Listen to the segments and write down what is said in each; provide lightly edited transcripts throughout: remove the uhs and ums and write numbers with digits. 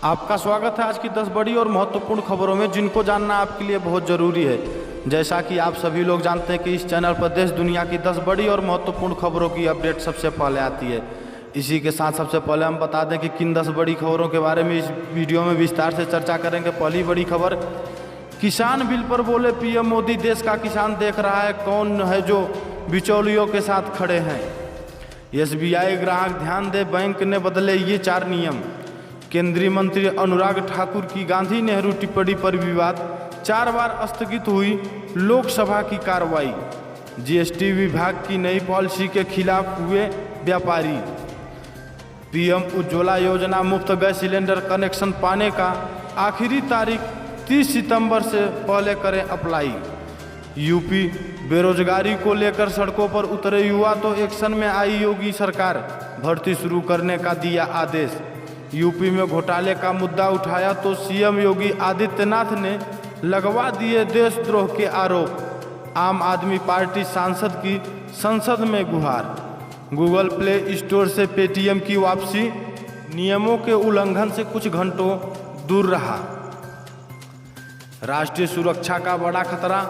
आपका स्वागत है आज की 10 बड़ी और महत्वपूर्ण खबरों में, जिनको जानना आपके लिए बहुत ज़रूरी है। जैसा कि आप सभी लोग जानते हैं कि इस चैनल पर देश दुनिया की 10 बड़ी और महत्वपूर्ण खबरों की अपडेट सबसे पहले आती है। इसी के साथ सबसे पहले हम बता दें कि किन 10 बड़ी खबरों के बारे में इस वीडियो में विस्तार से चर्चा करेंगे। पहली बड़ी खबर, किसान बिल पर बोले पीएम मोदी, देश का किसान देख रहा है कौन है जो बिचौलियों के साथ खड़े हैं। एसबीआई ग्राहक ध्यान दे, बैंक ने बदले ये 4 नियम। केंद्रीय मंत्री अनुराग ठाकुर की गांधी नेहरू टिप्पणी पर विवाद, 4 बार स्थगित हुई लोकसभा की कार्रवाई। जीएसटी विभाग की नई पॉलिसी के खिलाफ हुए व्यापारी। पीएम उज्ज्वला योजना मुफ्त गैस सिलेंडर कनेक्शन पाने का आखिरी तारीख 30 सितंबर से पहले करें अप्लाई। यूपी बेरोजगारी को लेकर सड़कों पर उतरे युवा तो एक्शन में आई योगी सरकार, भर्ती शुरू करने का दिया आदेश। यूपी में घोटाले का मुद्दा उठाया तो सीएम योगी आदित्यनाथ ने लगवा दिए देशद्रोह के आरोप। आम आदमी पार्टी सांसद की संसद में गुहार। गूगल प्ले स्टोर से पेटीएम की वापसी, नियमों के उल्लंघन से कुछ घंटों दूर रहा। राष्ट्रीय सुरक्षा का बड़ा खतरा,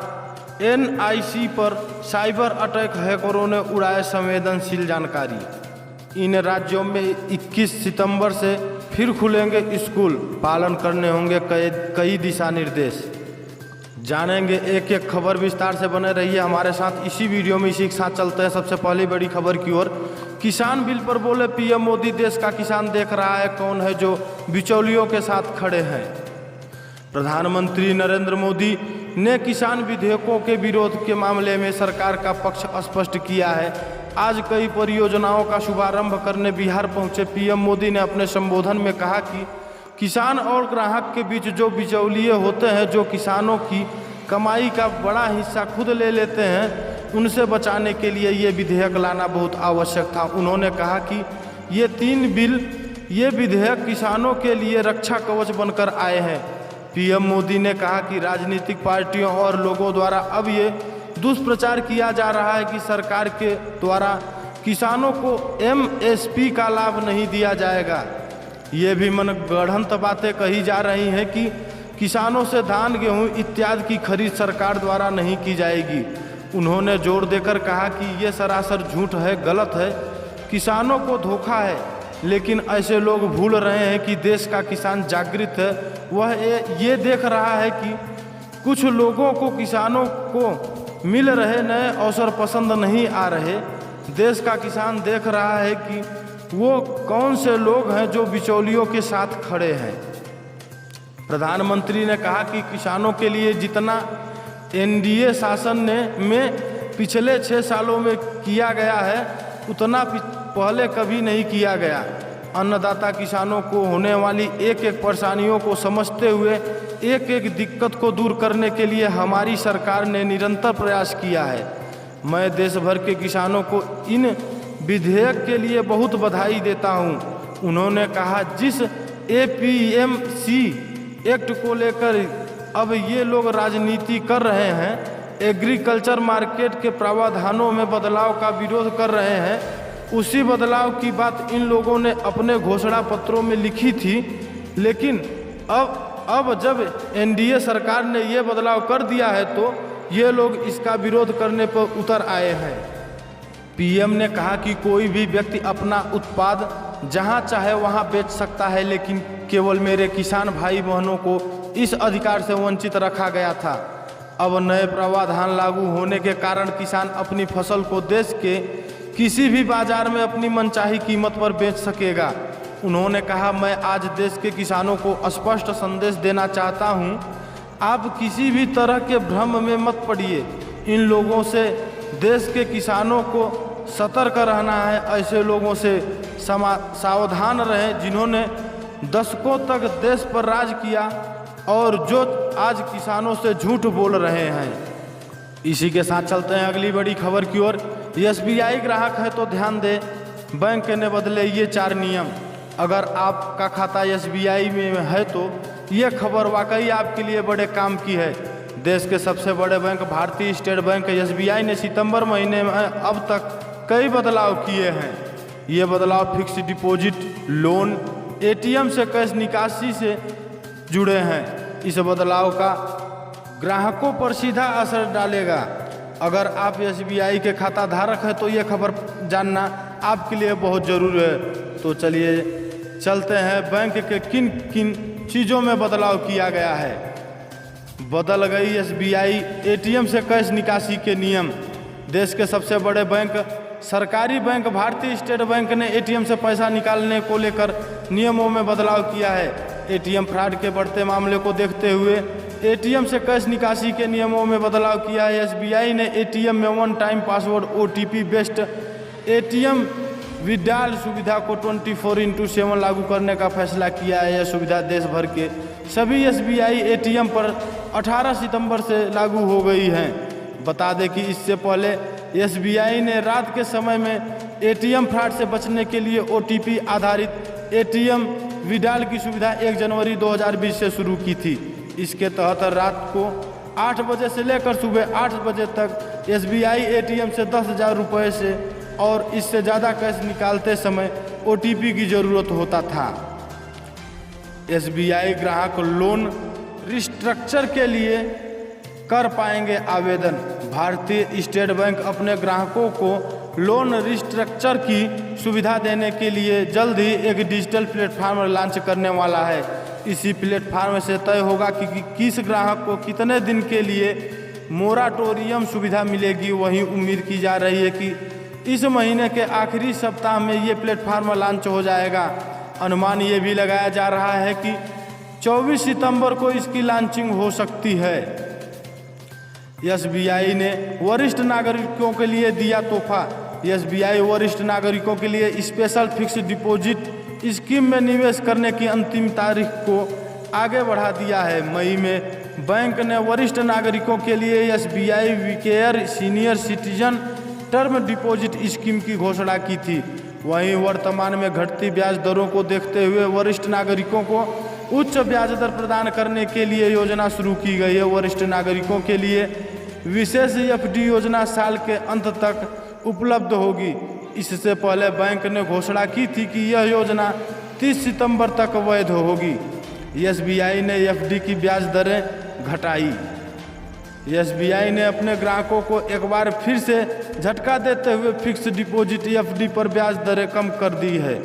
एनआईसी पर साइबर अटैक, हैकरों ने उड़ाए संवेदनशील जानकारी। इन राज्यों में 21 सितंबर से फिर खुलेंगे स्कूल, पालन करने होंगे कई दिशा निर्देश। जानेंगे एक एक खबर, विस्तार से बने रहिए हमारे साथ इसी वीडियो में। इसी के साथ चलते हैं सबसे पहली बड़ी खबर की ओर। किसान बिल पर बोले पीएम मोदी, देश का किसान देख रहा है कौन है जो बिचौलियों के साथ खड़े हैं। प्रधानमंत्री नरेंद्र मोदी ने किसान विधेयकों के विरोध के मामले में सरकार का पक्ष स्पष्ट किया है। आज कई परियोजनाओं का शुभारंभ करने बिहार पहुंचे पीएम मोदी ने अपने संबोधन में कहा कि किसान और ग्राहक के बीच जो बिचौलिए होते हैं, जो किसानों की कमाई का बड़ा हिस्सा खुद ले लेते हैं, उनसे बचाने के लिए ये विधेयक लाना बहुत आवश्यक था। उन्होंने कहा कि ये विधेयक किसानों के लिए रक्षा कवच बनकर आए हैं। पीएम मोदी ने कहा कि राजनीतिक पार्टियों और लोगों द्वारा अब ये दुष्प्रचार किया जा रहा है कि सरकार के द्वारा किसानों को एमएसपी का लाभ नहीं दिया जाएगा। ये भी मनगढ़ंत बातें कही जा रही हैं कि किसानों से धान, गेहूं इत्यादि की खरीद सरकार द्वारा नहीं की जाएगी। उन्होंने जोर देकर कहा कि ये सरासर झूठ है, गलत है, किसानों को धोखा है। लेकिन ऐसे लोग भूल रहे हैं कि देश का किसान जागृत है। वह ये देख रहा है कि कुछ लोगों को किसानों को मिल रहे नए अवसर पसंद नहीं आ रहे। देश का किसान देख रहा है कि वो कौन से लोग हैं जो बिचौलियों के साथ खड़े हैं। प्रधानमंत्री ने कहा कि किसानों के लिए जितना एनडीए शासन में पिछले 6 सालों में किया गया है, उतना पहले कभी नहीं किया गया। अन्नदाता किसानों को होने वाली एक एक परेशानियों को समझते हुए एक एक दिक्कत को दूर करने के लिए हमारी सरकार ने निरंतर प्रयास किया है। मैं देश भर के किसानों को इन विधेयक के लिए बहुत बधाई देता हूं। उन्होंने कहा, जिस एपीएमसी एक्ट को लेकर अब ये लोग राजनीति कर रहे हैं, एग्रीकल्चर मार्केट के प्रावधानों में बदलाव का विरोध कर रहे हैं, उसी बदलाव की बात इन लोगों ने अपने घोषणा पत्रों में लिखी थी। लेकिन अब जब एनडीए सरकार ने ये बदलाव कर दिया है तो ये लोग इसका विरोध करने पर उतर आए हैं। पीएम ने कहा कि कोई भी व्यक्ति अपना उत्पाद जहां चाहे वहां बेच सकता है, लेकिन केवल मेरे किसान भाई बहनों को इस अधिकार से वंचित रखा गया था। अब नए प्रावधान लागू होने के कारण किसान अपनी फसल को देश के किसी भी बाजार में अपनी मनचाही कीमत पर बेच सकेगा। उन्होंने कहा, मैं आज देश के किसानों को स्पष्ट संदेश देना चाहता हूं, आप किसी भी तरह के भ्रम में मत पड़िए। इन लोगों से देश के किसानों को सतर्क रहना है। ऐसे लोगों से सावधान रहें जिन्होंने दशकों तक देश पर राज किया और जो आज किसानों से झूठ बोल रहे हैं। इसी के साथ चलते हैं अगली बड़ी खबर की ओर। एसबीआई ग्राहक है तो ध्यान दें, बैंक ने बदले ये 4 नियम। अगर आपका खाता एसबीआई में है तो ये खबर वाकई आपके लिए बड़े काम की है। देश के सबसे बड़े बैंक भारतीय स्टेट बैंक एसबीआई ने सितंबर महीने में अब तक कई बदलाव किए हैं। ये बदलाव फिक्स डिपॉजिट, लोन, एटीएम से कैश निकासी से जुड़े हैं। इस बदलाव का ग्राहकों पर सीधा असर डालेगा। अगर आप एसबीआई के खाता धारक हैं तो ये खबर जानना आपके लिए बहुत ज़रूरी है। तो चलिए चलते हैं बैंक के किन किन चीज़ों में बदलाव किया गया है। बदल गई एसबीआई एटीएम से कैश निकासी के नियम। देश के सबसे बड़े बैंक सरकारी बैंक भारतीय स्टेट बैंक ने एटीएम से पैसा निकालने को लेकर नियमों में बदलाव किया है। एटीएम फ्रॉड के बढ़ते मामले को देखते हुए एटीएम से कैश निकासी के नियमों में बदलाव किया है। एसबीआई ने एटीएम में one time password OTP based ATM withdrawal सुविधा को 24/7 लागू करने का फैसला किया है। यह सुविधा देश भर के सभी एसबीआई एटीएम पर 18 सितंबर से लागू हो गई है। बता दें कि इससे पहले एसबीआई ने रात के समय में एटीएम फ्रॉड से बचने के लिए ओटीपी आधारित एटीएम विड्रॉल की सुविधा 1 जनवरी 2020 से शुरू की थी। इसके तहत रात को 8 बजे से लेकर सुबह 8 बजे तक एसबीआई एटीएम से 10,000 रुपये से और इससे ज़्यादा कैश निकालते समय ओटीपी की ज़रूरत होता था। एसबीआई ग्राहक लोन रिस्ट्रक्चर के लिए कर पाएंगे आवेदन। भारतीय स्टेट बैंक अपने ग्राहकों को लोन रिस्ट्रक्चर की सुविधा देने के लिए जल्द ही एक डिजिटल प्लेटफॉर्म लॉन्च करने वाला है। इसी प्लेटफॉर्म से तय होगा कि किस ग्राहक को कितने दिन के लिए मोराटोरियम सुविधा मिलेगी। वहीं उम्मीद की जा रही है कि इस महीने के आखिरी सप्ताह में ये प्लेटफॉर्म लॉन्च हो जाएगा। अनुमान ये भी लगाया जा रहा है कि 24 सितंबर को इसकी लॉन्चिंग हो सकती है। एसबीआई ने वरिष्ठ नागरिकों के लिए दिया तोहफा। एसबीआई वरिष्ठ नागरिकों के लिए स्पेशल फिक्स डिपॉजिट स्कीम में निवेश करने की अंतिम तारीख को आगे बढ़ा दिया है। मई में बैंक ने वरिष्ठ नागरिकों के लिए SBI WeCare senior citizen term deposit scheme की घोषणा की थी। वहीं वर्तमान में घटती ब्याज दरों को देखते हुए वरिष्ठ नागरिकों को उच्च ब्याज दर प्रदान करने के लिए योजना शुरू की गई है। वरिष्ठ नागरिकों के लिए विशेष एफडी योजना साल के अंत तक उपलब्ध होगी। इससे पहले बैंक ने घोषणा की थी कि यह योजना 30 सितंबर तक वैध होगी। एसबीआई ने एफडी की ब्याज दरें घटाई। एसबीआई ने अपने ग्राहकों को एक बार फिर से झटका देते हुए फिक्स डिपॉजिट एफडी पर ब्याज दरें कम कर दी है।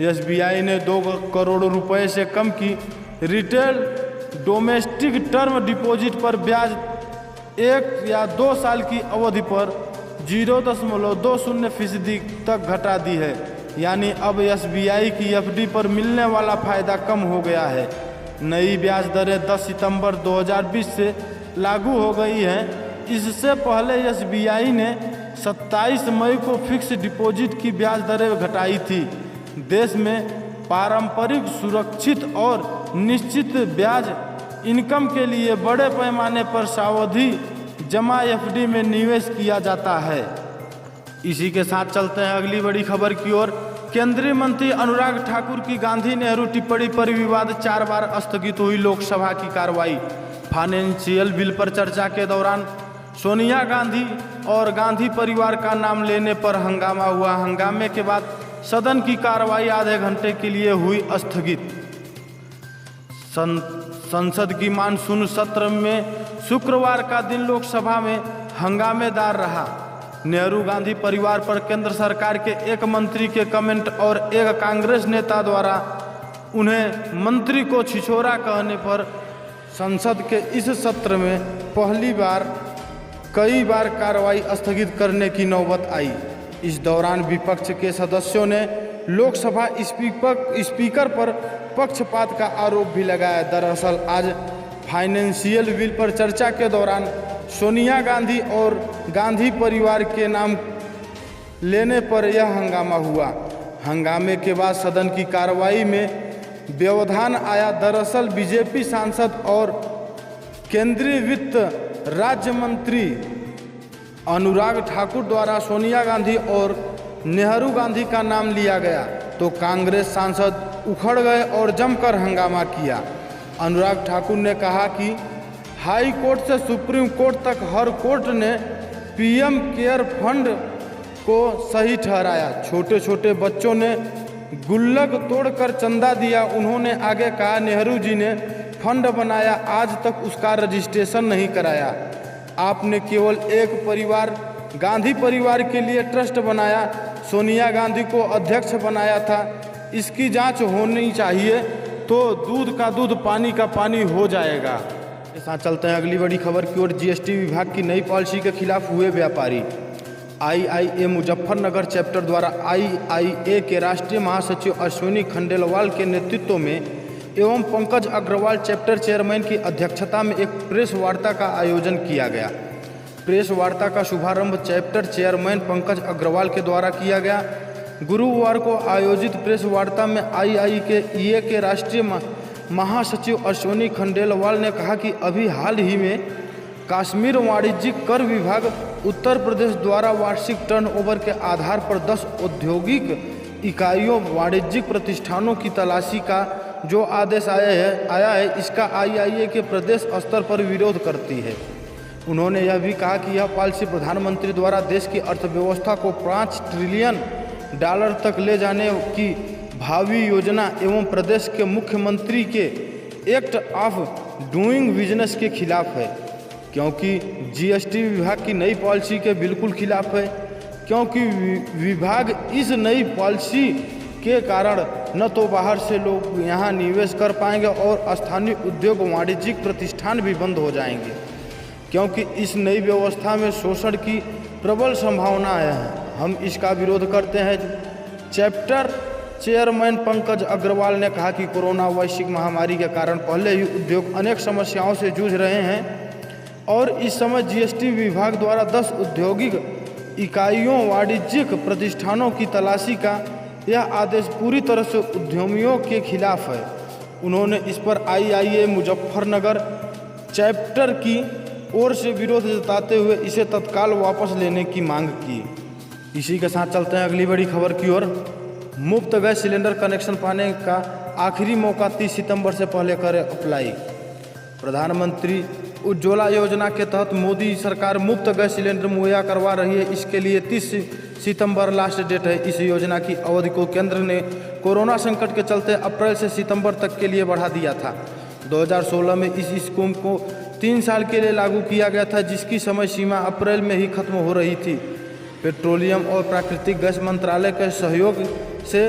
एसबीआई ने 2 करोड़ रुपए से कम की रिटेल डोमेस्टिक टर्म डिपॉजिट पर ब्याज 1 या 2 साल की अवधि पर 0.20% तक घटा दी है। यानी अब एसबीआई की एफडी पर मिलने वाला फ़ायदा कम हो गया है। नई ब्याज दरें 10 सितंबर 2020 से लागू हो गई हैं। इससे पहले एसबीआई ने 27 मई को फिक्स डिपॉजिट की ब्याज दरें घटाई थी। देश में पारंपरिक सुरक्षित और निश्चित ब्याज इनकम के लिए बड़े पैमाने पर सावधि जमा एफडी में निवेश किया जाता है। इसी के साथ चलते हैं अगली बड़ी खबर की ओर। केंद्रीय मंत्री अनुराग ठाकुर की गांधी नेहरू टिप्पणी पर विवाद 4 बार स्थगित हुई लोकसभा की कार्रवाई। फाइनेंशियल बिल पर चर्चा के दौरान सोनिया गांधी और गांधी परिवार का नाम लेने पर हंगामा हुआ। हंगामे के बाद सदन की कार्रवाई आधे घंटे के लिए हुई स्थगित। संसद की मानसून सत्र में शुक्रवार का दिन लोकसभा में हंगामेदार रहा। नेहरू गांधी परिवार पर केंद्र सरकार के एक मंत्री के कमेंट और एक कांग्रेस नेता द्वारा उन्हें मंत्री को छिछोरा कहने पर संसद के इस सत्र में पहली बार कई बार कार्रवाई स्थगित करने की नौबत आई। इस दौरान विपक्ष के सदस्यों ने लोकसभा स्पीकर पर पक्षपात का आरोप भी लगाया। दरअसल आज फाइनेंशियल बिल पर चर्चा के दौरान सोनिया गांधी और गांधी परिवार के नाम लेने पर यह हंगामा हुआ। हंगामे के बाद सदन की कार्रवाई में व्यवधान आया। दरअसल बीजेपी सांसद और केंद्रीय वित्त राज्य मंत्री अनुराग ठाकुर द्वारा सोनिया गांधी और नेहरू गांधी का नाम लिया गया तो कांग्रेस सांसद उखड़ गए और जमकर हंगामा किया। अनुराग ठाकुर ने कहा कि हाई कोर्ट से सुप्रीम कोर्ट तक हर कोर्ट ने पीएम केयर फंड को सही ठहराया। छोटे छोटे बच्चों ने गुल्लक तोड़कर चंदा दिया। उन्होंने आगे कहा, नेहरू जी ने फंड बनाया, आज तक उसका रजिस्ट्रेशन नहीं कराया। आपने केवल एक परिवार, गांधी परिवार के लिए ट्रस्ट बनाया, सोनिया गांधी को अध्यक्ष बनाया था। इसकी जांच होनी चाहिए तो दूध का दूध, पानी का पानी हो जाएगा। के साथ चलते हैं अगली बड़ी खबर की ओर। जीएसटी विभाग की नई पॉलिसी के खिलाफ हुए व्यापारी। आईआईए मुजफ्फरनगर चैप्टर द्वारा आईआईए के राष्ट्रीय महासचिव अश्विनी खंडेलवाल के नेतृत्व में एवं पंकज अग्रवाल चैप्टर चेयरमैन की अध्यक्षता में एक प्रेस वार्ता का आयोजन किया गया। प्रेस वार्ता का शुभारंभ चैप्टर चेयरमैन पंकज अग्रवाल के द्वारा किया गया। गुरुवार को आयोजित प्रेस वार्ता में आईआईए के राष्ट्रीय महासचिव अश्विनी खंडेलवाल ने कहा कि अभी हाल ही में कश्मीर वाणिज्यिक कर विभाग उत्तर प्रदेश द्वारा वार्षिक टर्नओवर के आधार पर 10 औद्योगिक इकाइयों वाणिज्यिक प्रतिष्ठानों की तलाशी का जो आदेश आया है इसका आईआईए के प्रदेश स्तर पर विरोध करती है। उन्होंने यह भी कहा कि यह पॉलिसी प्रधानमंत्री द्वारा देश की अर्थव्यवस्था को $5 ट्रिलियन तक ले जाने की भावी योजना एवं प्रदेश के मुख्यमंत्री के एक्ट ऑफ डूइंग बिजनेस के खिलाफ है, क्योंकि जीएसटी विभाग की नई पॉलिसी के बिल्कुल खिलाफ है। क्योंकि विभाग इस नई पॉलिसी के कारण न तो बाहर से लोग यहाँ निवेश कर पाएंगे और स्थानीय उद्योग वाणिज्यिक प्रतिष्ठान भी बंद हो जाएंगे, क्योंकि इस नई व्यवस्था में शोषण की प्रबल संभावना है। हम इसका विरोध करते हैं। चैप्टर चेयरमैन पंकज अग्रवाल ने कहा कि कोरोना वैश्विक महामारी के कारण पहले ही उद्योग अनेक समस्याओं से जूझ रहे हैं और इस समय जीएसटी विभाग द्वारा 10 औद्योगिक इकाइयों वाणिज्यिक प्रतिष्ठानों की तलाशी का यह आदेश पूरी तरह से उद्यमियों के खिलाफ है। उन्होंने इस पर आईआईए मुजफ्फरनगर चैप्टर की ओर से विरोध जताते हुए इसे तत्काल वापस लेने की मांग की। इसी के साथ चलते हैं अगली बड़ी खबर की ओर। मुफ्त गैस सिलेंडर कनेक्शन पाने का आखिरी मौका 30 सितंबर से पहले करें अप्लाई। प्रधानमंत्री उज्ज्वला योजना के तहत मोदी सरकार मुफ्त गैस सिलेंडर मुहैया करवा रही है। इसके लिए 30 सितंबर लास्ट डेट है। इस योजना की अवधि को केंद्र ने कोरोना संकट के चलते अप्रैल से सितंबर तक के लिए बढ़ा दिया था। 2016 में इस स्कीम को 3 साल के लिए लागू किया गया था, जिसकी समय सीमा अप्रैल में ही खत्म हो रही थी। पेट्रोलियम और प्राकृतिक गैस मंत्रालय के सहयोग से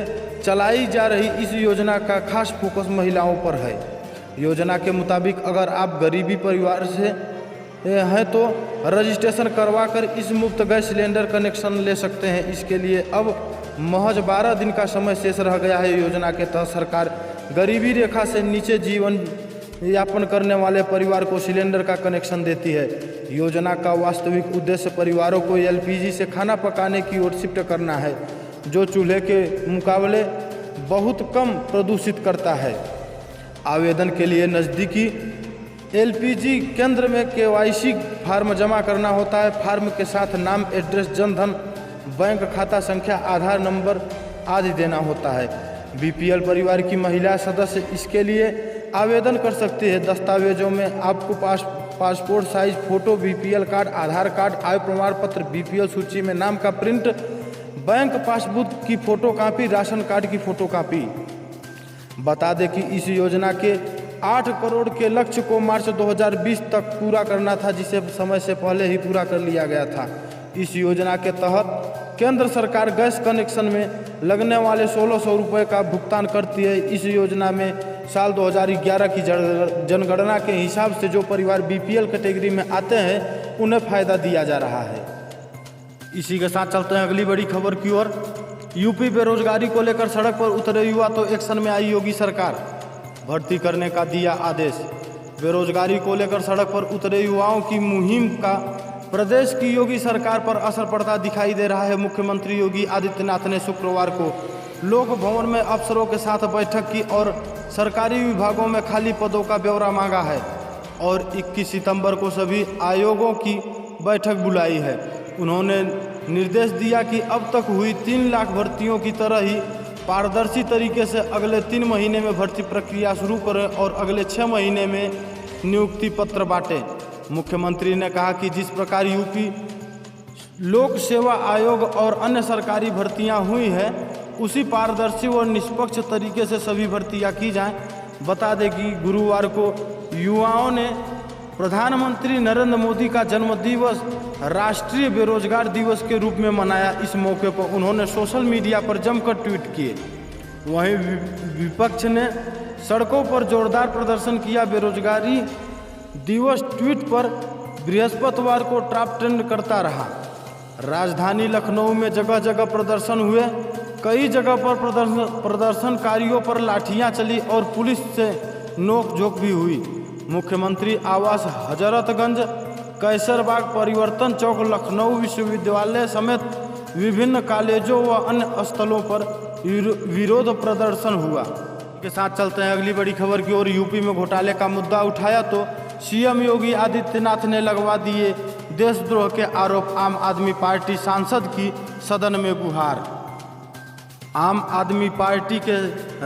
चलाई जा रही इस योजना का खास फोकस महिलाओं पर है। योजना के मुताबिक अगर आप गरीबी परिवार से हैं तो रजिस्ट्रेशन करवाकर इस मुफ्त गैस सिलेंडर कनेक्शन ले सकते हैं। इसके लिए अब महज 12 दिन का समय शेष रह गया है। योजना के तहत सरकार गरीबी रेखा से नीचे जीवन यापन करने वाले परिवार को सिलेंडर का कनेक्शन देती है। योजना का वास्तविक उद्देश्य परिवारों को एलपीजी से खाना पकाने की ओर शिफ्ट करना है, जो चूल्हे के मुकाबले बहुत कम प्रदूषित करता है। आवेदन के लिए नज़दीकी एलपीजी केंद्र में केवाईसी फार्म जमा करना होता है। फार्म के साथ नाम, एड्रेस, जनधन, बैंक खाता संख्या, आधार नंबर आदि देना होता है। बीपीएल परिवार की महिला सदस्य इसके लिए आवेदन कर सकती है। दस्तावेजों में आपको passport size photo, BPL card, Aadhaar card, आय प्रमाण पत्र, बीपीएल सूची में नाम का प्रिंट, बैंक पासबुक की फ़ोटोकॉपी, राशन कार्ड की फ़ोटोकॉपी। बता दें कि इस योजना के 8 करोड़ के लक्ष्य को मार्च 2020 तक पूरा करना था, जिसे समय से पहले ही पूरा कर लिया गया था। इस योजना के तहत केंद्र सरकार गैस कनेक्शन में लगने वाले 1600 रुपये का भुगतान करती है। इस योजना में साल 2011 की जनगणना के हिसाब से जो परिवार बीपीएल कैटेगरी में आते हैं उन्हें फ़ायदा दिया जा रहा है। इसी के साथ चलते हैं अगली बड़ी खबर की ओर। यूपी बेरोजगारी को लेकर सड़क पर उतरे युवा तो एक्शन में आई योगी सरकार, भर्ती करने का दिया आदेश। बेरोजगारी को लेकर सड़क पर उतरे युवाओं की मुहिम का प्रदेश की योगी सरकार पर असर पड़ता दिखाई दे रहा है। मुख्यमंत्री योगी आदित्यनाथ ने शुक्रवार को लोक भवन में अफसरों के साथ बैठक की और सरकारी विभागों में खाली पदों का ब्यौरा मांगा है और 21 सितंबर को सभी आयोगों की बैठक बुलाई है। उन्होंने निर्देश दिया कि अब तक हुई 3 लाख भर्तियों की तरह ही पारदर्शी तरीके से अगले 3 महीने में भर्ती प्रक्रिया शुरू करें और अगले 6 महीने में नियुक्ति पत्र बांटें। मुख्यमंत्री ने कहा कि जिस प्रकार यूपी लोक सेवा आयोग और अन्य सरकारी भर्तियां हुई है उसी पारदर्शी और निष्पक्ष तरीके से सभी भर्तियां की जाएं। बता दें कि गुरुवार को युवाओं ने प्रधानमंत्री नरेंद्र मोदी का जन्मदिवस राष्ट्रीय बेरोजगार दिवस के रूप में मनाया। इस मौके पर उन्होंने सोशल मीडिया पर जमकर ट्वीट किए। वहीं विपक्ष ने सड़कों पर जोरदार प्रदर्शन किया। बेरोजगारी दिवस ट्वीट पर बृहस्पतिवार को टॉप ट्रेंड करता रहा। राजधानी लखनऊ में जगह जगह प्रदर्शन हुए। कई जगह पर प्रदर्शनकारियों पर लाठियां चली और पुलिस से नोकझोंक भी हुई। मुख्यमंत्री आवास हजरतगंज, कैसरबाग, परिवर्तन चौक, लखनऊ विश्वविद्यालय समेत विभिन्न कॉलेजों व अन्य स्थलों पर विरोध प्रदर्शन हुआ। के साथ चलते हैं अगली बड़ी खबर की ओर। यूपी में घोटाले का मुद्दा उठाया तो सीएम योगी आदित्यनाथ ने लगवा दिए देशद्रोह के आरोप। आम आदमी पार्टी सांसद की सदन में गुहार। आम आदमी पार्टी के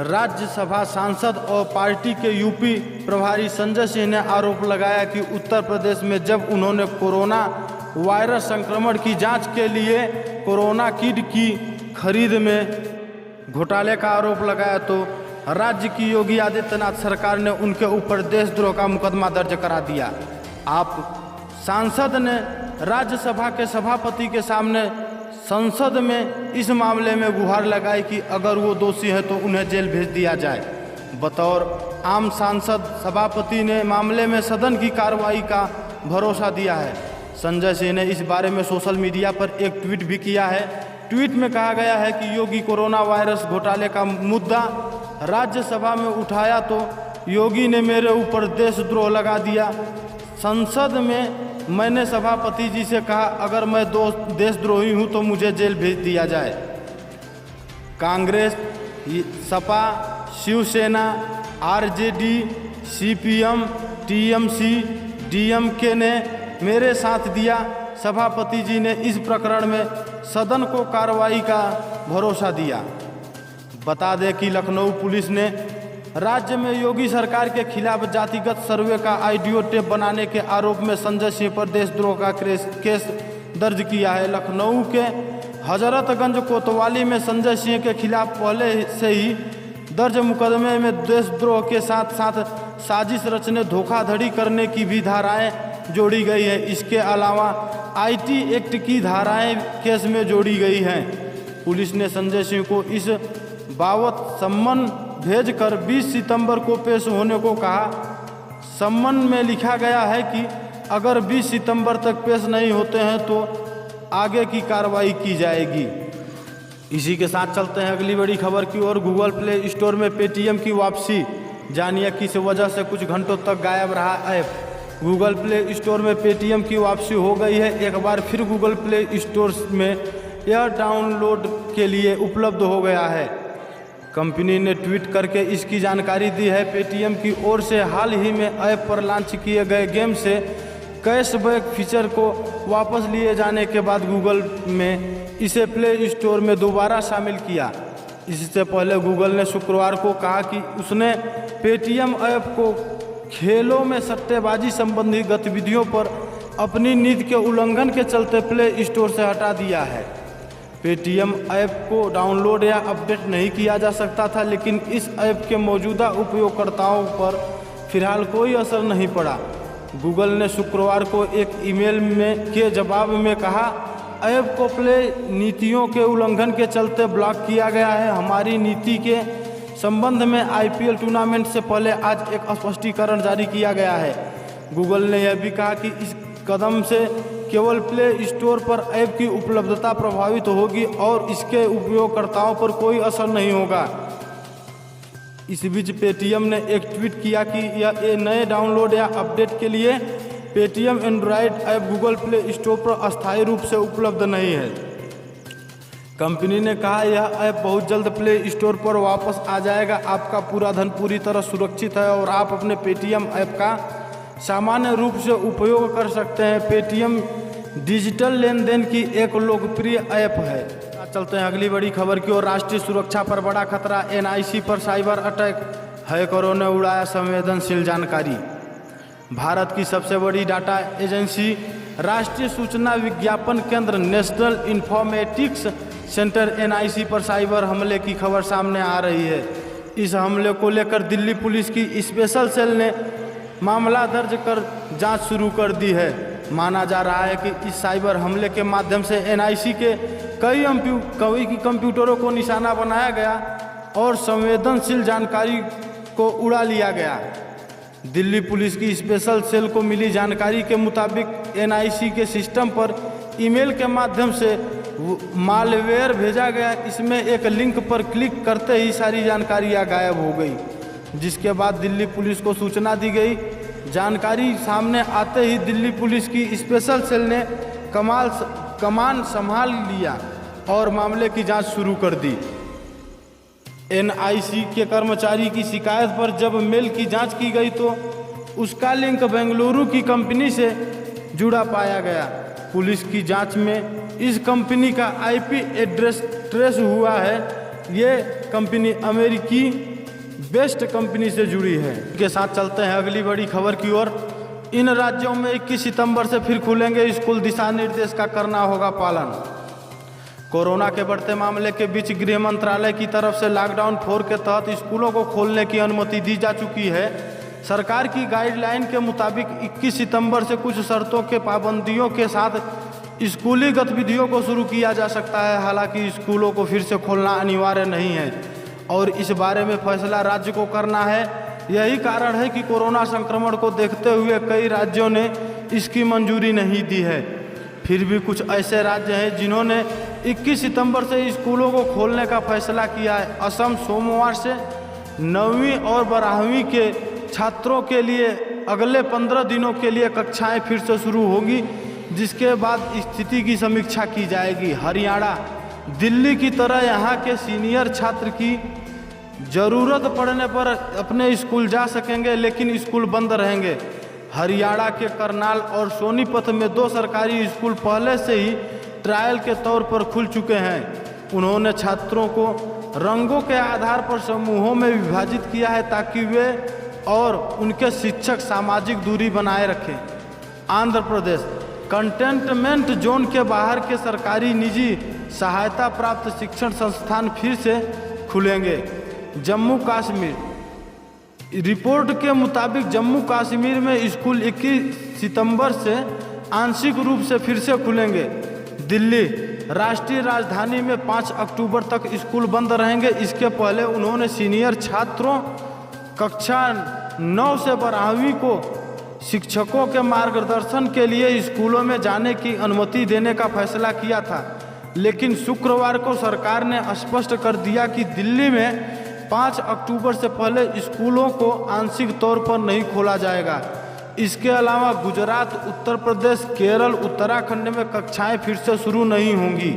राज्यसभा सांसद और पार्टी के यूपी प्रभारी संजय सिंह ने आरोप लगाया कि उत्तर प्रदेश में जब उन्होंने कोरोना वायरस संक्रमण की जांच के लिए कोरोना किट की खरीद में घोटाले का आरोप लगाया तो राज्य की योगी आदित्यनाथ सरकार ने उनके ऊपर देशद्रोह का मुकदमा दर्ज करा दिया। आप सांसद ने राज्यसभा के सभापति के सामने संसद में इस मामले में गुहार लगाई कि अगर वो दोषी है तो उन्हें जेल भेज दिया जाए। बतौर आम सांसद सभापति ने मामले में सदन की कार्रवाई का भरोसा दिया है। संजय सिंह ने इस बारे में सोशल मीडिया पर एक ट्वीट भी किया है। ट्वीट में कहा गया है कि योगी कोरोना वायरस घोटाले का मुद्दा राज्यसभा में उठाया तो योगी ने मेरे ऊपर देशद्रोह लगा दिया। संसद में मैंने सभापति जी से कहा अगर मैं देशद्रोही हूं तो मुझे जेल भेज दिया जाए। कांग्रेस, सपा, शिवसेना, आरजेडी, सीपीएम, टीएमसी, डीएमके ने मेरे साथ दिया। सभापति जी ने इस प्रकरण में सदन को कार्रवाई का भरोसा दिया। बता दें कि लखनऊ पुलिस ने राज्य में योगी सरकार के खिलाफ जातिगत सर्वे का ऑडियो टेप बनाने के आरोप में संजय सिंह पर देशद्रोह का केस दर्ज किया है। लखनऊ के हजरतगंज कोतवाली में संजय सिंह के खिलाफ पहले से ही दर्ज मुकदमे में देशद्रोह के साथ साथ साजिश रचने, धोखाधड़ी करने की भी धाराएं जोड़ी गई है। इसके अलावा आईटी एक्ट की धाराएं केस में जोड़ी गई हैं। पुलिस ने संजय सिंह को इस बाबत सम्मन भेजकर 20 सितंबर को पेश होने को कहा। सम्मन में लिखा गया है कि अगर 20 सितंबर तक पेश नहीं होते हैं तो आगे की कार्रवाई की जाएगी। इसी के साथ चलते हैं अगली बड़ी खबर की ओर। गूगल प्ले स्टोर में पेटीएम की वापसी, जानिए किस वजह से कुछ घंटों तक गायब रहा ऐप। गूगल प्ले स्टोर में पेटीएम की वापसी हो गई है। एक बार फिर गूगल प्ले स्टोर में यह डाउनलोड के लिए उपलब्ध हो गया है। कंपनी ने ट्वीट करके इसकी जानकारी दी है। पेटीएम की ओर से हाल ही में ऐप पर लॉन्च किए गए गेम से कैशबैक फीचर को वापस लिए जाने के बाद गूगल में इसे प्ले स्टोर में दोबारा शामिल किया। इससे पहले गूगल ने शुक्रवार को कहा कि उसने पेटीएम ऐप को खेलों में सट्टेबाजी संबंधी गतिविधियों पर अपनी नीति के उल्लंघन के चलते प्ले स्टोर से हटा दिया है। पेटीएम ऐप को डाउनलोड या अपडेट नहीं किया जा सकता था, लेकिन इस ऐप के मौजूदा उपयोगकर्ताओं पर फिलहाल कोई असर नहीं पड़ा। गूगल ने शुक्रवार को एक ईमेल के जवाब में कहा, ऐप को प्ले नीतियों के उल्लंघन के चलते ब्लॉक किया गया है। हमारी नीति के संबंध में आईपीएल टूर्नामेंट से पहले आज एक स्पष्टीकरण जारी किया गया है। गूगल ने यह भी कहा कि इस कदम से केवल प्ले स्टोर पर ऐप की उपलब्धता प्रभावित होगी और इसके उपयोगकर्ताओं पर कोई असर नहीं होगा। इस बीच पेटीएम ने एक ट्वीट किया कि यह नए डाउनलोड या अपडेट के लिए Paytm Android app Google play store पर अस्थायी रूप से उपलब्ध नहीं है। कंपनी ने कहा यह ऐप बहुत जल्द प्ले स्टोर पर वापस आ जाएगा। आपका पूरा धन पूरी तरह सुरक्षित है और आप अपने पेटीएम ऐप का सामान्य रूप से उपयोग कर सकते हैं। पेटीएम डिजिटल लेन देन की एक लोकप्रिय ऐप है। चलते हैं अगली बड़ी खबर की ओर। राष्ट्रीय सुरक्षा पर बड़ा खतरा, एनआईसी पर साइबर अटैक, हैकरों ने उड़ाया संवेदनशील जानकारी। भारत की सबसे बड़ी डाटा एजेंसी राष्ट्रीय सूचना विज्ञापन केंद्र नेशनल इंफॉर्मेटिक्स सेंटर NIC पर साइबर हमले की खबर सामने आ रही है। इस हमले को लेकर दिल्ली पुलिस की स्पेशल सेल ने मामला दर्ज कर जांच शुरू कर दी है। माना जा रहा है कि इस साइबर हमले के माध्यम से NIC के कई कंप्यूटरों को निशाना बनाया गया और संवेदनशील जानकारी को उड़ा लिया गया। दिल्ली पुलिस की स्पेशल सेल को मिली जानकारी के मुताबिक NIC के सिस्टम पर ईमेल के माध्यम से मालवेयर भेजा गया। इसमें एक लिंक पर क्लिक करते ही सारी जानकारियां गायब हो गई, जिसके बाद दिल्ली पुलिस को सूचना दी गई। जानकारी सामने आते ही दिल्ली पुलिस की स्पेशल सेल ने कमान संभाल लिया और मामले की जांच शुरू कर दी। NIC के कर्मचारी की शिकायत पर जब मेल की जांच की गई तो उसका लिंक बेंगलुरु की कंपनी से जुड़ा पाया गया। पुलिस की जांच में इस कंपनी का IP एड्रेस ट्रेस हुआ है। ये कंपनी अमेरिकी बेस्ट कंपनी से जुड़ी है। के साथ चलते हैं अगली बड़ी खबर की ओर। इन राज्यों में 21 सितंबर से फिर खुलेंगे स्कूल, दिशा निर्देश का करना होगा पालन। कोरोना के बढ़ते मामले के बीच गृह मंत्रालय की तरफ से लॉकडाउन 4 के तहत स्कूलों को खोलने की अनुमति दी जा चुकी है। सरकार की गाइडलाइन के मुताबिक 21 सितंबर से कुछ शर्तों के पाबंदियों के साथ स्कूली गतिविधियों को शुरू किया जा सकता है। हालांकि स्कूलों को फिर से खोलना अनिवार्य नहीं है और इस बारे में फैसला राज्य को करना है। यही कारण है कि कोरोना संक्रमण को देखते हुए कई राज्यों ने इसकी मंजूरी नहीं दी है। फिर भी कुछ ऐसे राज्य हैं जिन्होंने 21 सितंबर से स्कूलों को खोलने का फैसला किया है। असम सोमवार से 9वीं और 12वीं के छात्रों के लिए अगले 15 दिनों के लिए कक्षाएं फिर से शुरू होगी, जिसके बाद स्थिति की समीक्षा की जाएगी। हरियाणा, दिल्ली की तरह यहाँ के सीनियर छात्र की ज़रूरत पड़ने पर अपने स्कूल जा सकेंगे, लेकिन स्कूल बंद रहेंगे। हरियाणा के करनाल और सोनीपत में 2 सरकारी स्कूल पहले से ही ट्रायल के तौर पर खुल चुके हैं। उन्होंने छात्रों को रंगों के आधार पर समूहों में विभाजित किया है ताकि वे और उनके शिक्षक सामाजिक दूरी बनाए रखें। आंध्र प्रदेश, कंटेनमेंट जोन के बाहर के सरकारी निजी सहायता प्राप्त शिक्षण संस्थान फिर से खुलेंगे। जम्मू कश्मीर, रिपोर्ट के मुताबिक जम्मू कश्मीर में स्कूल 21 सितंबर से आंशिक रूप से फिर से खुलेंगे। दिल्ली, राष्ट्रीय राजधानी में 5 अक्टूबर तक स्कूल बंद रहेंगे। इसके पहले उन्होंने सीनियर छात्रों कक्षा 9 से 12वीं को शिक्षकों के मार्गदर्शन के लिए स्कूलों में जाने की अनुमति देने का फैसला किया था, लेकिन शुक्रवार को सरकार ने स्पष्ट कर दिया कि दिल्ली में 5 अक्टूबर से पहले स्कूलों को आंशिक तौर पर नहीं खोला जाएगा। इसके अलावा गुजरात, उत्तर प्रदेश, केरल, उत्तराखंड में कक्षाएं फिर से शुरू नहीं होंगी।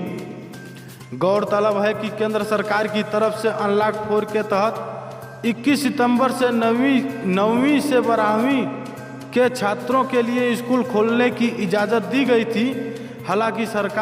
गौरतलब है कि केंद्र सरकार की तरफ से अनलॉक 4 के तहत 21 सितंबर से 9वीं से 12वीं के छात्रों के लिए स्कूल खोलने की इजाज़त दी गई थी। हालांकि सरकार